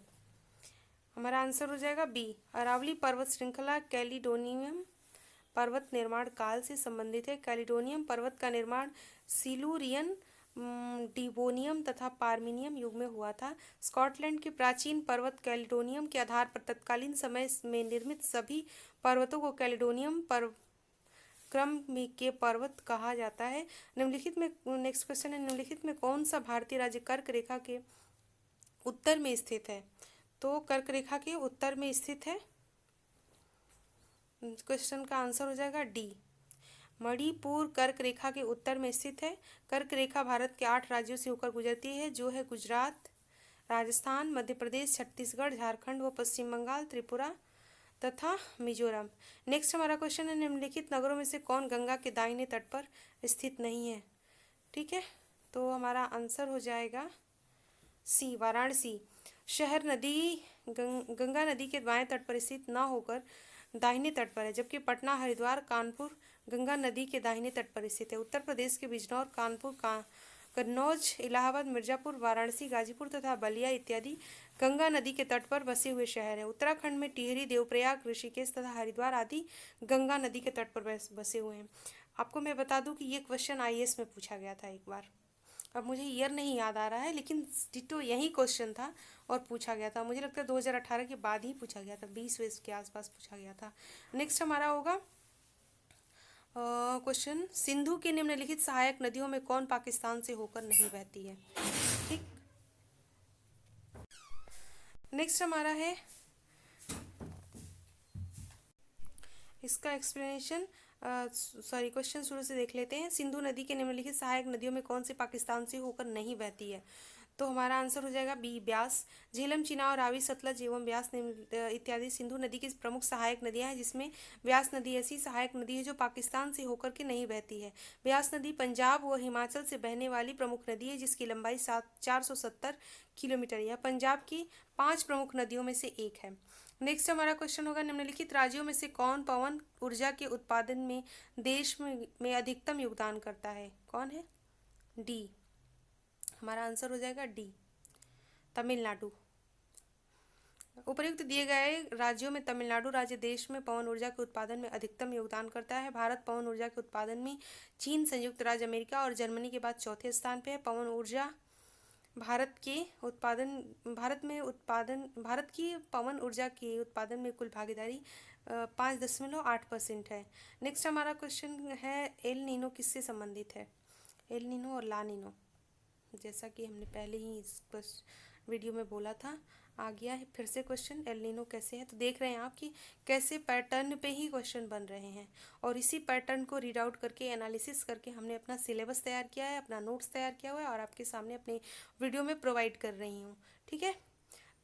हमारा आंसर हो जाएगा बी, अरावली पर्वत श्रृंखला कैलिडोनियम पर्वत निर्माण काल से संबंधित है। कैलिडोनियम पर्वत का निर्माण सिलूरियन, डिवोनियम तथा पार्मिनियम युग में हुआ था। स्कॉटलैंड के प्राचीन पर्वत कैलिडोनियम के आधार पर तत्कालीन समय में निर्मित सभी पर्वतों को कैलिडोनियम क्रम के पर्वत कहा जाता है। निम्नलिखित में, नेक्स्ट क्वेश्चन है, निम्नलिखित में कौन सा भारतीय राज्य कर्क रेखा के उत्तर में स्थित है। तो कर्क रेखा के उत्तर में स्थित है, क्वेश्चन का आंसर हो जाएगा डी, मणिपुर कर्क रेखा के उत्तर में स्थित है। कर्क रेखा भारत के 8 राज्यों से होकर गुजरती है, जो है गुजरात, राजस्थान, मध्य प्रदेश, छत्तीसगढ़, झारखंड व पश्चिम बंगाल, त्रिपुरा तथा मिजोरम। नेक्स्ट हमारा क्वेश्चन है, निम्नलिखित नगरों में से कौन गंगा के दाहिने तट पर स्थित नहीं है। ठीक है, तो हमारा आंसर हो जाएगा सी, वाराणसी। शहर गंगा नदी के बाएं तट पर स्थित न होकर दाहिने तट पर है, जबकि पटना, हरिद्वार, कानपुर गंगा नदी के दाहिने तट पर स्थित है। उत्तर प्रदेश के बिजनौर, कानपुर, कन्नौज, इलाहाबाद, मिर्जापुर, वाराणसी, गाजीपुर तथा बलिया इत्यादि गंगा नदी के तट पर बसे हुए शहर हैं। उत्तराखंड में टिहरी, देवप्रयाग, ऋषिकेश तथा हरिद्वार आदि गंगा नदी के तट पर बसे हुए हैं। आपको मैं बता दूं कि ये क्वेश्चन IAS में पूछा गया था एक बार, अब मुझे ईयर नहीं याद आ रहा है, लेकिन डिटो यही क्वेश्चन था और पूछा गया था। मुझे लगता है 2018 के बाद ही पूछा गया था, 20 के आसपास पूछा गया था। नेक्स्ट हमारा होगा क्वेश्चन, सिंधु की निम्नलिखित सहायक नदियों में कौन पाकिस्तान से होकर नहीं बहती है। ठीक, नेक्स्ट हमारा है इसका एक्सप्लेनेशन, सॉरी क्वेश्चन शुरू से देख लेते हैं। सिंधु नदी के निम्नलिखित सहायक नदियों में कौन सी पाकिस्तान से होकर नहीं बहती है? तो हमारा आंसर हो जाएगा बी, ब्यास। झेलम, चिनाब, रावी, सतलज एवं ब्यास इत्यादि सिंधु नदी की प्रमुख सहायक नदियां हैं, जिसमें ब्यास नदी ऐसी सहायक नदी है जो पाकिस्तान से होकर के नहीं बहती है। ब्यास नदी पंजाब व हिमाचल से बहने वाली प्रमुख नदी है, जिसकी लंबाई 470 किलोमीटर। यह पंजाब की 5 प्रमुख नदियों में से एक है। नेक्स्ट हमारा क्वेश्चन होगा, निम्नलिखित राज्यों में से कौन पवन ऊर्जा के उत्पादन में देश में अधिकतम योगदान करता है? कौन है? डी, हमारा आंसर हो जाएगा डी, तमिलनाडु। उपर्युक्त दिए गए राज्यों में तमिलनाडु राज्य देश में पवन ऊर्जा के उत्पादन में अधिकतम योगदान करता है। भारत पवन ऊर्जा के उत्पादन में चीन, संयुक्त राज्य अमेरिका और जर्मनी के बाद चौथे स्थान पे है। पवन ऊर्जा भारत की पवन ऊर्जा के उत्पादन में कुल भागीदारी 5.8% है। नेक्स्ट हमारा क्वेश्चन है, एल नीनो किससे संबंधित है? एल नीनो और ला नीनो, जैसा कि हमने पहले ही इस वीडियो में बोला था, आ गया है फिर से क्वेश्चन, एल नीनो कैसे है। तो देख रहे हैं आप कि कैसे पैटर्न पे ही क्वेश्चन बन रहे हैं, और इसी पैटर्न को रीड आउट करके एनालिसिस करके हमने अपना सिलेबस तैयार किया है, अपना नोट्स तैयार किया हुआ है और आपके सामने अपने वीडियो में प्रोवाइड कर रही हूँ। ठीक है,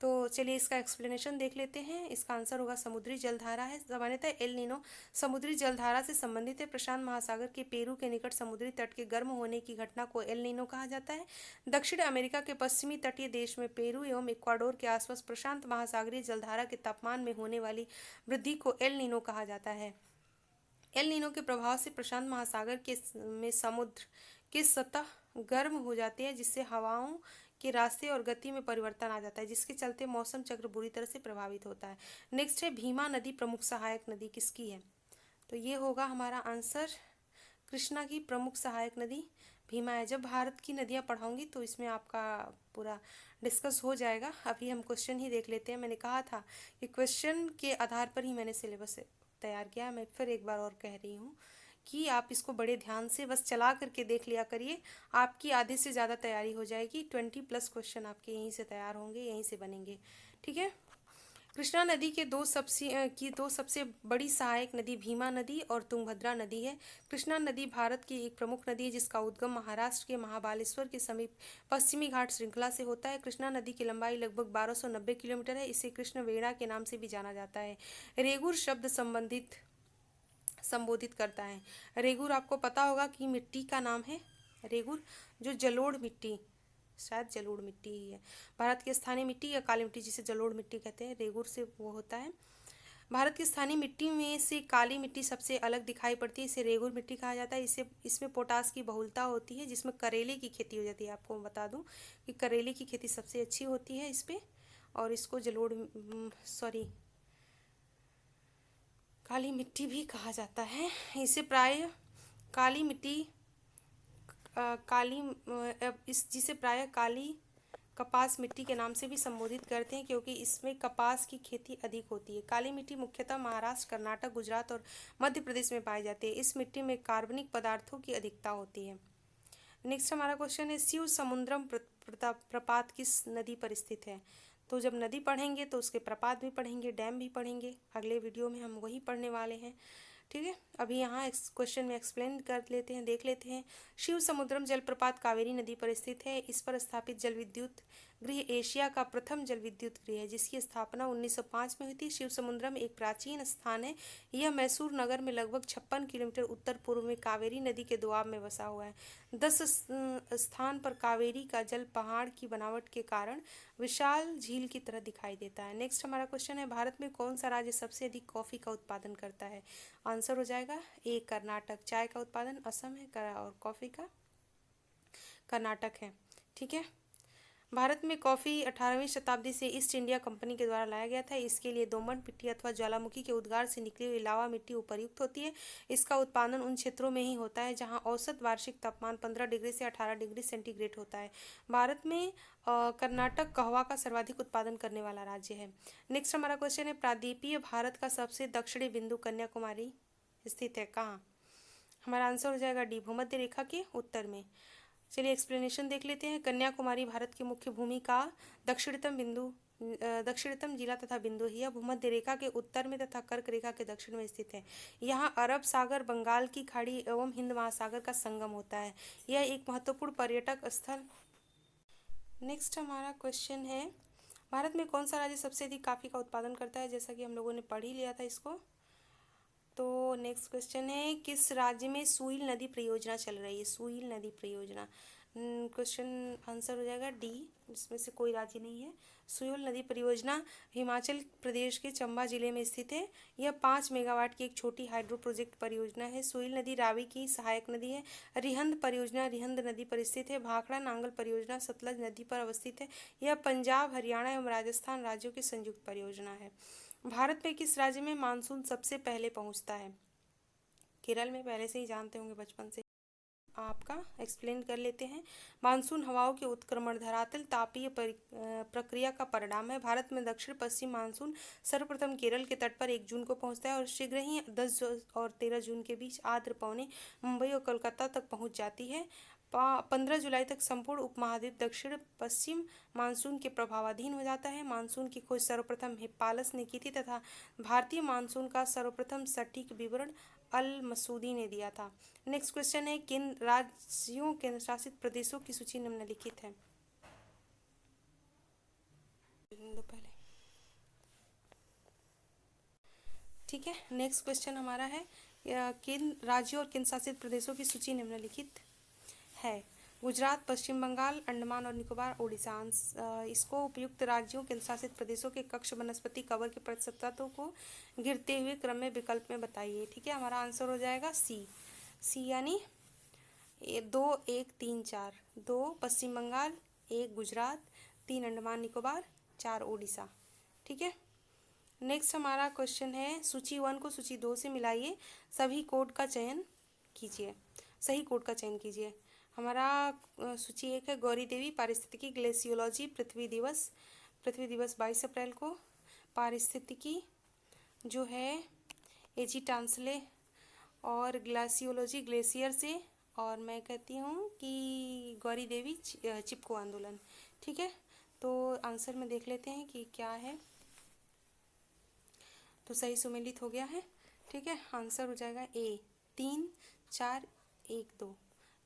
तो चलिए इसका एक्सप्लेनेशन देख लेते हैं। इसका आंसर होगा समुद्री जलधारा है। सामान्यतः एल नीनो समुद्री जलधारा से संबंधित है। प्रशांत महासागर के पेरू के निकट समुद्री तट के गर्म होने की घटना को एल नीनो कहा जाता है। दक्षिण अमेरिका के पश्चिमी तटीय देश में पेरू एवं इक्वाडोर के आसपास प्रशांत महासागरीय जलधारा के तापमान में होने वाली वृद्धि को एल नीनो कहा जाता है। एल नीनो के प्रभाव से प्रशांत महासागर में समुद्र की सतह गर्म हो जाती है, जिससे हवाओं के रास्ते और गति में परिवर्तन आ जाता है, जिसके चलते मौसम चक्र बुरी तरह से प्रभावित होता है। नेक्स्ट है, भीमा नदी प्रमुख सहायक नदी किसकी है? तो ये होगा हमारा आंसर, कृष्णा की प्रमुख सहायक नदी भीमा है। जब भारत की नदियाँ पढ़ाऊंगी तो इसमें आपका पूरा डिस्कस हो जाएगा। अभी हम क्वेश्चन ही देख लेते हैं। मैंने कहा था कि क्वेश्चन के आधार पर ही मैंने सिलेबस तैयार किया। मैं फिर एक बार और कह रही हूँ कि आप इसको बड़े ध्यान से बस चला करके देख लिया करिए, आपकी आधे से ज़्यादा तैयारी हो जाएगी। 20+ क्वेश्चन आपके यहीं से तैयार होंगे, यहीं से बनेंगे। ठीक है, कृष्णा नदी के दो सबसे बड़ी सहायक नदी भीमा नदी और तुंगभद्रा नदी है। कृष्णा नदी भारत की एक प्रमुख नदी है, जिसका उद्गम महाराष्ट्र के महाबालेश्वर के समीप पश्चिमी घाट श्रृंखला से होता है। कृष्णा नदी की लंबाई लगभग 1290 किलोमीटर है। इसे कृष्ण वेणा के नाम से भी जाना जाता है। रेगुर शब्द संबोधित करता है। रेगुर आपको पता होगा कि मिट्टी का नाम है रेगुर, जो जलोढ़ मिट्टी, शायद जलोढ़ मिट्टी ही है। भारत की स्थानीय मिट्टी या काली मिट्टी, जिसे जलोढ़ मिट्टी कहते हैं, रेगुर से वो होता है। भारत की स्थानीय मिट्टी में से काली मिट्टी सबसे अलग दिखाई पड़ती है, इसे रेगुर मिट्टी कहा जाता है। इसमें पोटास की बहुलता होती है, जिसमें करेले की खेती हो जाती है। आपको बता दूं कि करेले की खेती सबसे अच्छी होती है इस पर, और इसको काली मिट्टी भी कहा जाता है। इसे प्राय काली मिट्टी जिसे प्राय काली कपास मिट्टी के नाम से भी संबोधित करते हैं, क्योंकि इसमें कपास की खेती अधिक होती है। काली मिट्टी मुख्यतः महाराष्ट्र, कर्नाटक, गुजरात और मध्य प्रदेश में पाई जाती है। इस मिट्टी में कार्बनिक पदार्थों की अधिकता होती है। नेक्स्ट हमारा क्वेश्चन है, शिव समुद्रम प्रपात किस नदी पर स्थित है? तो जब नदी पढ़ेंगे तो उसके प्रपात भी पढ़ेंगे, डैम भी पढ़ेंगे। अगले वीडियो में हम वही पढ़ने वाले हैं। ठीक है, अभी यहाँ क्वेश्चन में एक्सप्लेन कर लेते हैं, देख लेते हैं। शिव समुद्रम जलप्रपात कावेरी नदी पर स्थित है। इस पर स्थापित जल विद्युत गृह एशिया का प्रथम जल विद्युत गृह है, जिसकी स्थापना 1905 में हुई थी। शिव समुद्रम एक प्राचीन स्थान है। यह मैसूर नगर में लगभग 56 किलोमीटर उत्तर पूर्व में कावेरी नदी के दोआब में बसा हुआ है। 10 स्थान पर कावेरी का जल पहाड़ की बनावट के कारण विशाल झील की तरह दिखाई देता है। नेक्स्ट हमारा क्वेश्चन है, भारत में कौन सा राज्य सबसे अधिक कॉफ़ी का उत्पादन करता है? आंसर हो जाएगा ए, कर्नाटक। चाय का उत्पादन असम है और कॉफ़ी का कर्नाटक है। ठीक है, भारत में कॉफ़ी 18वीं शताब्दी से ईस्ट इंडिया कंपनी के द्वारा लाया गया था। इसके लिए दोमट मिट्टी अथवा ज्वालामुखी के उद्गार से निकली हुई लावा मिट्टी उपयुक्त होती है। इसका उत्पादन उन क्षेत्रों में ही होता है जहां औसत वार्षिक तापमान 15 डिग्री से 18 डिग्री सेंटीग्रेड होता है। भारत में कर्नाटक कहवा का सर्वाधिक उत्पादन करने वाला राज्य है। नेक्स्ट हमारा क्वेश्चन है, प्रायद्वीपीय भारत का सबसे दक्षिणी बिंदु कन्याकुमारी स्थित है कहाँ? हमारा आंसर हो जाएगा डी, भूमध्य रेखा के उत्तर में। चलिए एक्सप्लेनेशन देख लेते हैं। कन्याकुमारी भारत की मुख्य भूमि का दक्षिणतम बिंदु दक्षिणतम जिला तथा बिंदु है। यह भूमध्य रेखा के उत्तर में तथा कर्क रेखा के दक्षिण में स्थित है। यहाँ अरब सागर, बंगाल की खाड़ी एवं हिंद महासागर का संगम होता है। यह एक महत्वपूर्ण पर्यटक स्थल। नेक्स्ट हमारा क्वेश्चन है, भारत में कौन सा राज्य सबसे अधिक कॉफ़ी का उत्पादन करता है? जैसा कि हम लोगों ने पढ़ ही लिया था इसको। तो नेक्स्ट क्वेश्चन है, किस राज्य में सुइल नदी परियोजना चल रही है? सुइल नदी परियोजना, क्वेश्चन आंसर हो जाएगा डी, इसमें से कोई राज्य नहीं है। सुइल नदी परियोजना हिमाचल प्रदेश के चंबा जिले में स्थित है। यह 5 मेगावाट की एक छोटी हाइड्रो प्रोजेक्ट परियोजना है। सुइल नदी रावी की सहायक नदी है। रिहंद परियोजना रिहंद नदी पर स्थित है। भाखड़ा नांगल परियोजना सतलज नदी पर अवस्थित है। यह पंजाब, हरियाणा एवं राजस्थान राज्यों की संयुक्त परियोजना है। भारत में किस राज्य में मानसून सबसे पहले पहुंचता है? केरल में, पहले से ही जानते होंगे बचपन से। आपका एक्सप्लेन कर लेते हैं। मानसून हवाओं के उत्क्रमण धरातल तापीय प्रक्रिया का परिणाम है। भारत में दक्षिण पश्चिम मानसून सर्वप्रथम केरल के तट पर 1 जून को पहुंचता है और शीघ्र ही 10 और 13 जून के बीच आर्द्र पवनें मुंबई और कोलकाता तक पहुंच जाती है। 15 जुलाई तक संपूर्ण उपमहाद्वीप दक्षिण पश्चिम मानसून के प्रभावाधीन हो जाता है। मानसून की खोज सर्वप्रथम हिप्पालस ने की थी तथा भारतीय मानसून का सर्वप्रथम सटीक विवरण अल मसूदी ने दिया था। नेक्स्ट क्वेश्चन है, किन राज्यों केंद्र शासित प्रदेशों की सूची निम्नलिखित है? पहले ठीक है। नेक्स्ट क्वेश्चन हमारा है, किन राज्यों और केंद्र शासित प्रदेशों की सूची निम्नलिखित है? गुजरात, पश्चिम बंगाल, अंडमान और निकोबार, उड़ीसा। इसको उपयुक्त राज्यों केंद्र शासित प्रदेशों के कक्ष वनस्पति कवर के प्रतिशतों को गिरते हुए क्रम में विकल्प में बताइए। ठीक है, हमारा आंसर हो जाएगा सी यानी 2, 1, 3, 4। 2 पश्चिम बंगाल, 1 गुजरात, 3 अंडमान निकोबार, 4 उड़ीसा। ठीक है। नेक्स्ट हमारा क्वेश्चन है, सूची 1 को सूची 2 से मिलाइए, सभी कोड का चयन कीजिए, सही कोड का चयन कीजिए। हमारा सूची 1 है, गौरी देवी पारिस्थितिकी ग्लेशियोलॉजी पृथ्वी दिवस 22 अप्रैल को। पारिस्थितिकी जो है एजी टांसले और ग्लेशियोलॉजी ग्लेशियर से, और मैं कहती हूँ कि गौरी देवी चिपको आंदोलन। ठीक है, तो आंसर में देख लेते हैं कि क्या है। तो सही सुमेलित हो गया है। ठीक है, आंसर हो जाएगा ए, 3, 4, 1, 2।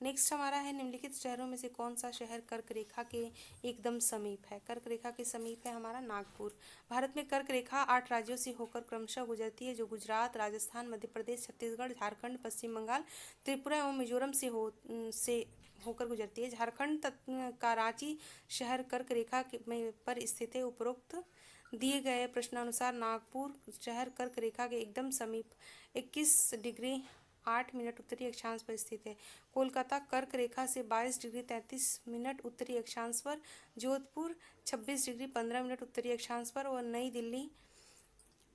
नेक्स्ट हमारा है, निम्नलिखित शहरों में से कौन सा शहर कर्क रेखा के एकदम समीप है? कर्क रेखा के समीप है हमारा नागपुर। भारत में कर्क रेखा 8 राज्यों से होकर क्रमशः गुजरती है, जो गुजरात, राजस्थान, मध्य प्रदेश, छत्तीसगढ़, झारखंड, पश्चिम बंगाल, त्रिपुरा एवं मिजोरम से होकर गुजरती है। झारखंड का रांची शहर कर्क रेखा में पर स्थित है। उपरोक्त दिए गए प्रश्नानुसार नागपुर शहर कर्क रेखा के एकदम समीप 21 डिग्री 8 मिनट उत्तरी अक्षांश पर स्थित है। कोलकाता कर्क रेखा से 22 डिग्री 33 मिनट उत्तरी अक्षांश पर, जोधपुर 26 डिग्री 15 मिनट उत्तरी अक्षांश पर और नई दिल्ली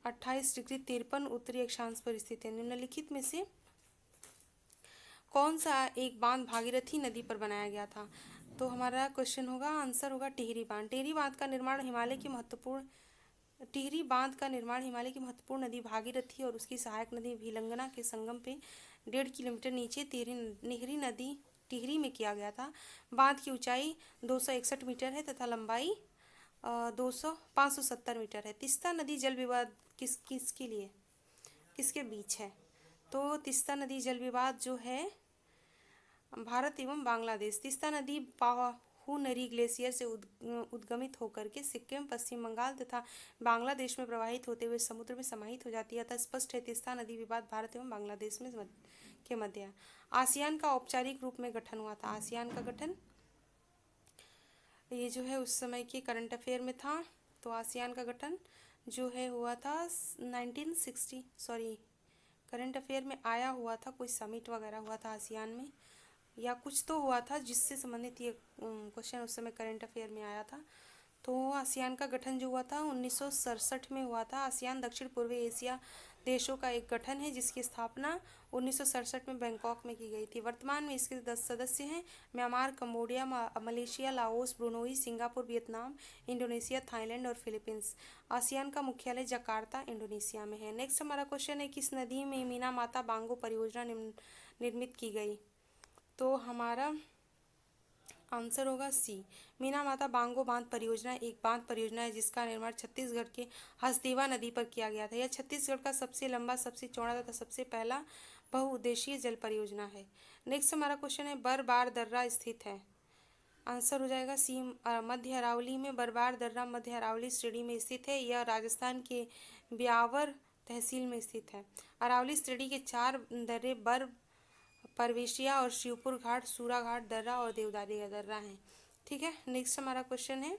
28 डिग्री 53 उत्तरी अक्षांश पर स्थित है। निम्नलिखित में से कौन सा एक बांध भागीरथी नदी पर बनाया गया था? तो हमारा क्वेश्चन होगा, आंसर होगा टिहरी बांध। टिहरी बांध का निर्माण हिमालय की महत्वपूर्ण नदी भागीरथी और उसकी सहायक नदी भीलंगना के संगम पे 1.5 किलोमीटर नीचे टिहरी नदी टिहरी में किया गया था। बांध की ऊंचाई 261 मीटर है तथा लंबाई 570 मीटर है। तीस्ता नदी जल विवाद किसके बीच है? तो तीस्ता नदी जल विवाद जो है भारत एवं बांग्लादेश। तीस्ता नदी पाहुनरी ग्लेशियर से उद्गमित होकर के सिक्किम, पश्चिम बंगाल तथा बांग्लादेश में प्रवाहित होते हुए समुद्र में समाहित हो जाती है। अतः स्पष्ट है तीस्ता नदी विवाद भारत एवं बांग्लादेश में के मध्य है। आसियान का औपचारिक रूप में गठन हुआ था। आसियान का गठन ये जो है उस समय के करंट अफेयर में था। तो आसियान का गठन जो है हुआ था 1960 करंट अफेयर में आया हुआ था, कोई समिट वगैरह हुआ था आसियान में या कुछ तो हुआ था जिससे संबंधित ये क्वेश्चन उस समय करंट अफेयर में आया था। तो आसियान का गठन जो हुआ था 1967 में हुआ था। आसियान दक्षिण पूर्वी एशिया देशों का एक गठन है जिसकी स्थापना 1967 में बैंकॉक में की गई थी। वर्तमान में इसके 10 सदस्य हैं, Myanmar, Cambodia, Malaysia, Laos, Brunei, Singapore, Vietnam, Indonesia, Thailand और फिलीपींस। आसियान का मुख्यालय जकार्ता इंडोनेशिया में है। नेक्स्ट हमारा क्वेश्चन है, किस नदी में मीना माता बांगो परियोजना निर्मित की गई? तो हमारा आंसर होगा सी। मीना माता बांगो बांध परियोजना एक बांध परियोजना है जिसका निर्माण छत्तीसगढ़ के हसदेवा नदी पर किया गया था। यह छत्तीसगढ़ का सबसे लंबा, सबसे चौड़ा तथा सबसे पहला बहुउद्देशीय जल परियोजना है। नेक्स्ट हमारा क्वेश्चन है, बरबार दर्रा स्थित है। आंसर हो जाएगा सी, मध्य अरावली में। बरबार दर्रा मध्य अरावली श्रेणी में स्थित है। यह राजस्थान के ब्यावर तहसील में स्थित है। अरावली श्रेणी के 4 दर्रे बर, परवेशिया और शिवपुर घाट, सूरा घाट दर्रा और देवदारी का दर्रा है। ठीक है, नेक्स्ट हमारा क्वेश्चन है,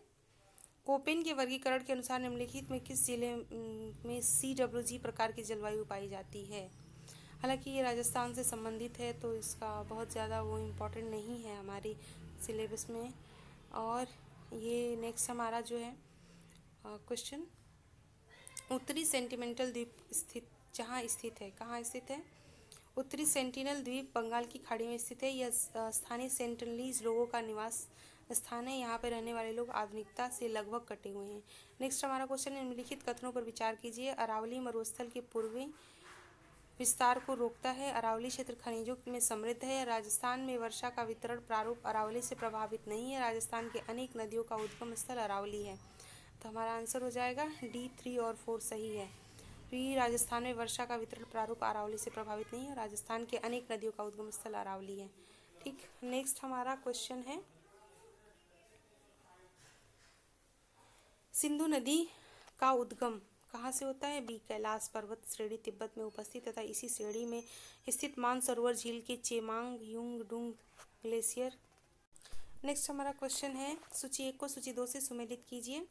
कोपेन के वर्गीकरण के अनुसार निम्नलिखित में किस जिले में CWG प्रकार की जलवायु पाई जाती है। हालांकि ये राजस्थान से संबंधित है तो इसका बहुत ज़्यादा वो इम्पोर्टेंट नहीं है हमारी सिलेबस में। और ये नेक्स्ट हमारा जो है क्वेश्चन, उत्तरी सेंटिनेंटल द्वीप स्थित जहाँ स्थित है, कहाँ स्थित है? उत्तरी सेंटिनल द्वीप बंगाल की खाड़ी में स्थित है। यह स्थानीय सेंटिनलीज लोगों का निवास स्थान है। यहाँ पर रहने वाले लोग आधुनिकता से लगभग कटे हुए हैं। नेक्स्ट हमारा क्वेश्चन है, निम्नलिखित कथनों पर विचार कीजिए। अरावली मरुस्थल के पूर्वी विस्तार को रोकता है। अरावली क्षेत्र खनिजों में समृद्ध है। राजस्थान में वर्षा का वितरण प्रारूप अरावली से प्रभावित नहीं है। राजस्थान के अनेक नदियों का उद्गम स्थल अरावली है। तो हमारा आंसर हो जाएगा डी, 3 और 4 सही है। राजस्थान में वर्षा का वितरण प्रारूप अरावली से प्रभावित नहीं है। राजस्थान के अनेक नदियों का उद्गम स्थल अरावली है। ठीक, नेक्स्ट हमारा क्वेश्चन है, सिंधु नदी का उद्गम कहाँ से होता है? बी, कैलाश पर्वत श्रेणी तिब्बत में उपस्थित तथा इसी श्रेणी में स्थित मानसरोवर झील के चेमांग युंगडुंग ग्लेशियर। नेक्स्ट हमारा क्वेश्चन है, सूची 1 को सूची 2 से सुमेलित कीजिए।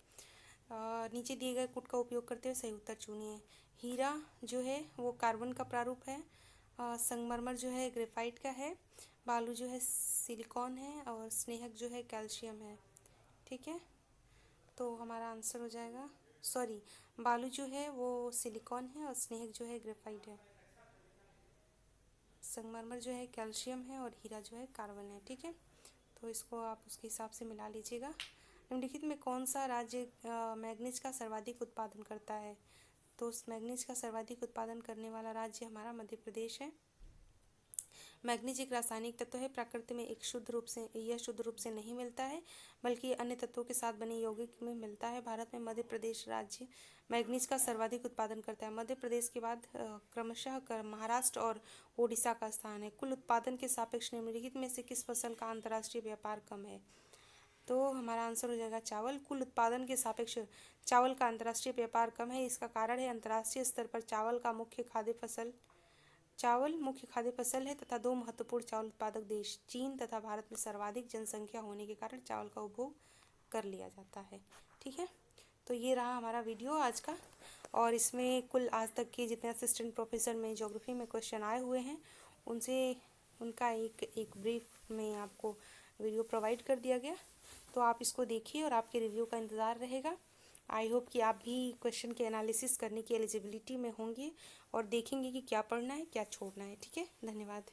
नीचे दिए गए कूट का उपयोग करते हुए सही उत्तर चुनिए। हीरा जो है वो कार्बन का प्रारूप है। संगमरमर जो है ग्रेफाइट का है। बालू जो है सिलिकॉन है और स्नेहक जो है कैल्शियम है। ठीक है, तो हमारा आंसर हो जाएगा, सॉरी, बालू जो है वो सिलिकॉन है और स्नेहक जो है ग्रेफाइट है। संगमरमर जो है कैल्शियम है और हीरा जो है कार्बन है। ठीक है, तो इसको आप उसके हिसाब से मिला लीजिएगा। निम्नलिखित में कौन सा राज्य मैग्नीज का सर्वाधिक उत्पादन करता है? तो उस मैग्नीज का सर्वाधिक उत्पादन करने वाला राज्य हमारा मध्य प्रदेश है। मैग्नीज एक रासायनिक तत्व है। प्रकृति में यह शुद्ध रूप से नहीं मिलता है बल्कि अन्य तत्वों के साथ बने यौगिक में मिलता है। भारत में मध्य प्रदेश राज्य मैग्नीज का सर्वाधिक उत्पादन करता है। मध्य प्रदेश के बाद क्रमशः महाराष्ट्र और ओडिशा का स्थान है। कुल उत्पादन के सापेक्ष निम्नलिखित में से किस फसल का अंतर्राष्ट्रीय व्यापार कम है? तो हमारा आंसर हो जाएगा चावल। कुल उत्पादन के सापेक्ष चावल का अंतर्राष्ट्रीय व्यापार कम है। इसका कारण है अंतर्राष्ट्रीय स्तर पर चावल मुख्य खाद्य फसल है तथा 2 महत्वपूर्ण चावल उत्पादक देश चीन तथा भारत में सर्वाधिक जनसंख्या होने के कारण चावल का उपभोग कर लिया जाता है। ठीक है, तो ये रहा हमारा वीडियो आज का, और इसमें कुल आज तक के जितने असिस्टेंट प्रोफेसर में ज्योग्राफी में क्वेश्चन आए हुए हैं उनका एक ब्रीफ में आपको वीडियो प्रोवाइड कर दिया गया। तो आप इसको देखिए और आपके रिव्यू का इंतज़ार रहेगा। आई होप कि आप भी क्वेश्चन के एनालिसिस करने की एलिजिबिलिटी में होंगे और देखेंगे कि क्या पढ़ना है क्या छोड़ना है। ठीक है, धन्यवाद।